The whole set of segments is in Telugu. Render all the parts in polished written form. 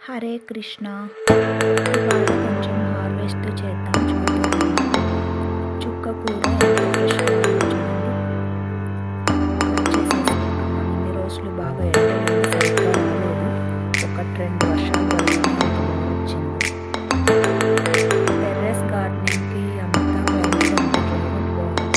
హరే కృష్ణ. ఇవాళ కొంచెం హార్వెస్ట్ చేద్దాం చూడండి. చుక్క కూర ఎంత ఫ్రెష్గా ఉందో చూడండి. కట్ చేసేసుకుంటున్నాం. ఇన్ని రోజులు బాగా ఎండలు సరిగ్గా రాలేదు. 1-2 వర్షాలు పడుతుంది, అంత బాగా వచ్చింది. టెర్రస్ గార్డెనింగ్కి అంతా క్లైమేట్ అంతా క్లైమేట్ బాగుంది.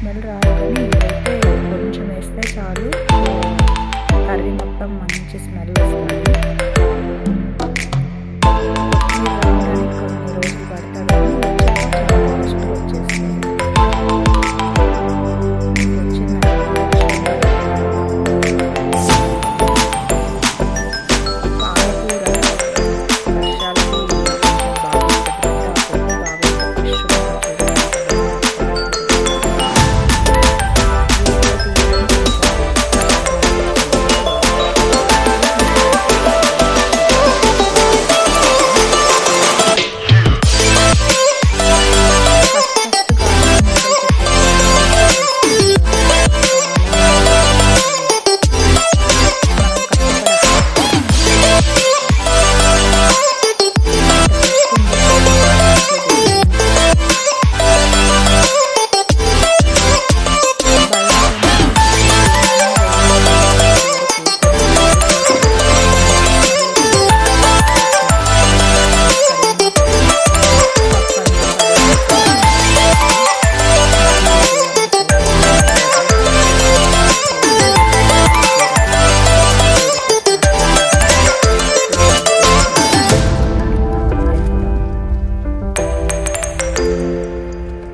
స్మెల్ రాదు, కానీ ఇదైతే కొంచెం వేస్తే చాలు, కర్రీ మొత్తం మంచి స్మెల్ వస్తుంది. కొత్తిమీర రావడానికి కొన్ని రోజులు పడుతుంది, కానీ చాలా ఫాస్ట్ వచ్చేస్తుంది. పాలకూర వర్షాలకి కొంచెం బాగా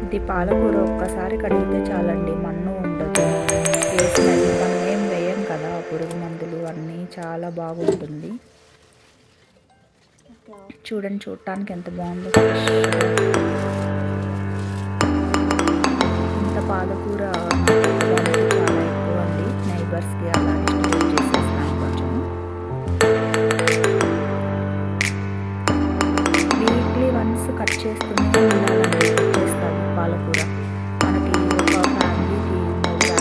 ఇది పాలకూర ఒక్కసారి కడిగితే చాలండి, మన్ను ఉండదు. ఏ స్మెల్ మనం ఏం వేయం కదా, పురుగు మందులు అన్నీ, చాలా బాగుంటుంది. చూడండి, చూడటానికి ఎంత బాగుందో. ఇంత పాలకూర చాలా ఎక్కువ అండి. నైబర్స్కి అలా డిస్ట్రిబ్యూట్ చేసేస్తాను కొంచెం. వీక్లీ వన్స్ కట్ చేస్తూనే ఉండాలండి. వచ్చేస్తుంది పాలకూర మనకి, ఒక ఫ్యామిలీకి 3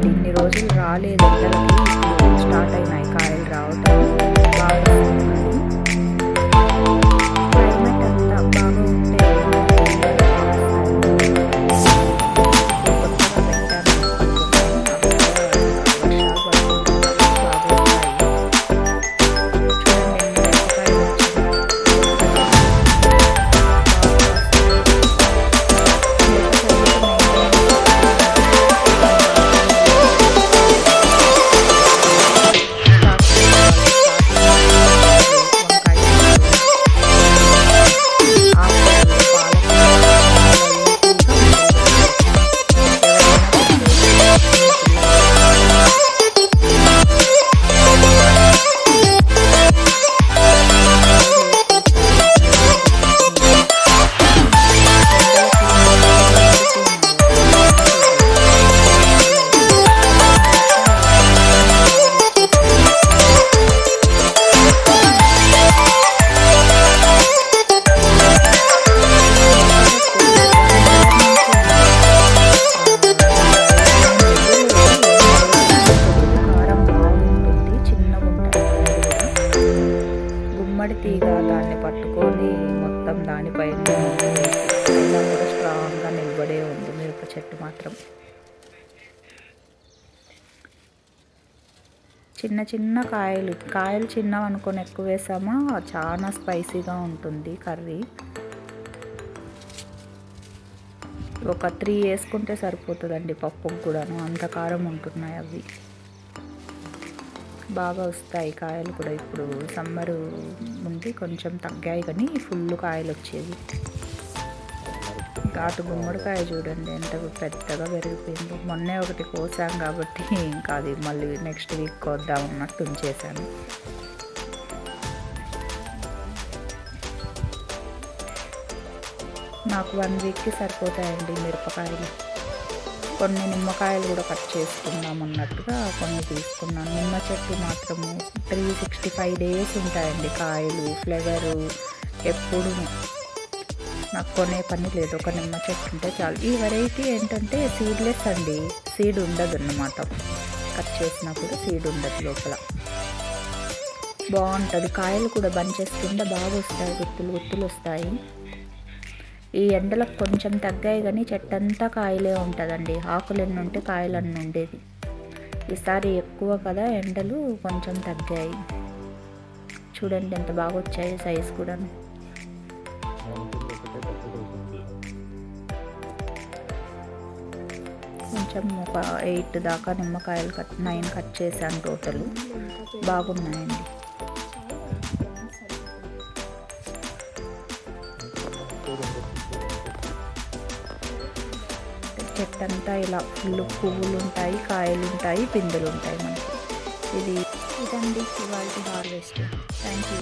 ఇన్ని రోజులు రాలేదు ఎండలకి, ఇప్పుడు స్టార్ట్ అయినాయి కాయలు రావటం. బాగా వస్తున్నాయి. క్లైమేట్ అంతా బాగా ఉంటే కొత్తగా పెట్టాను వర్షాలు పడుతుంది, బాగా వస్తాయి. చూడండి, మిరపకాయలు వచ్చినాయి. చెట్టు మాత్రం. చిన్న చిన్న కాయలు చిన్నవి అనుకొని ఎక్కువ వేసామా చాలా స్పైసీగా ఉంటుంది కర్రీ. ఒక 3 వేసుకుంటే సరిపోతుందండి పప్పుకు కూడాను, అంత కారం ఉంటున్నాయి అవి. బాగా వస్తాయి కాయలు కూడా. ఇప్పుడు సమ్మరు ఉండి కొంచెం తగ్గాయి కానీ ఫుల్ కాయలు వచ్చేవి. ఘాటు గుమ్మడికాయ చూడండి ఎంత పెద్దగా పెరిగిపోయింది. మొన్నే ఒకటి కోసాం కాబట్టి ఇంకా అది మళ్ళీ నెక్స్ట్ వీక్ కోద్దాం అన్నట్టు ఉంచేసాను. నాకు 1 వీక్కి సరిపోతాయండి మిరపకాయలు. కొన్ని నిమ్మకాయలు కూడా కట్ చేసుకుందాం అన్నట్టుగా కొన్ని తీసుకున్నాను. నిమ్మ చెట్టు మాత్రము 365 డేస్ ఉంటాయండి కాయలు, ఫ్లేవరు ఎప్పుడు. నాకు కొనే పని లేదు, ఒక నిమ్మ చెట్టు ఉంటే చాలు. ఈ వెరైటీ ఏంటంటే సీడ్లెస్ అండి, సీడ్ ఉండదు అన్నమాట. కట్ చేసినప్పుడు సీడ్ ఉండదు లోపల. బాగుంటుంది. కాయలు కూడా బంచెస్ కింద బాగా వస్తాయి, గుత్తులు వస్తాయి. ఈ ఎండలకు కొంచెం తగ్గాయి కానీ చెట్టంతా కాయలే ఉంటుందండి. ఆకులు ఎన్ని ఉంటే కాయలు అన్నీ ఉండేది. ఈసారి ఎక్కువ కదా ఎండలు, కొంచెం తగ్గాయి. చూడండి ఎంత బాగా వచ్చాయి సైజు కూడా. కొంచెం ఒక 8 దాకా నిమ్మకాయలు 9 కట్ చేశాను టోటల్. బాగున్నాయండి. చెట్టంతా ఇలా ఫుల్ పువ్వులు ఉంటాయి, కాయలు ఉంటాయి, పిందెలు ఉంటాయి మనకి. ఇదండి ఇవాళ హార్వెస్ట్. Thank you.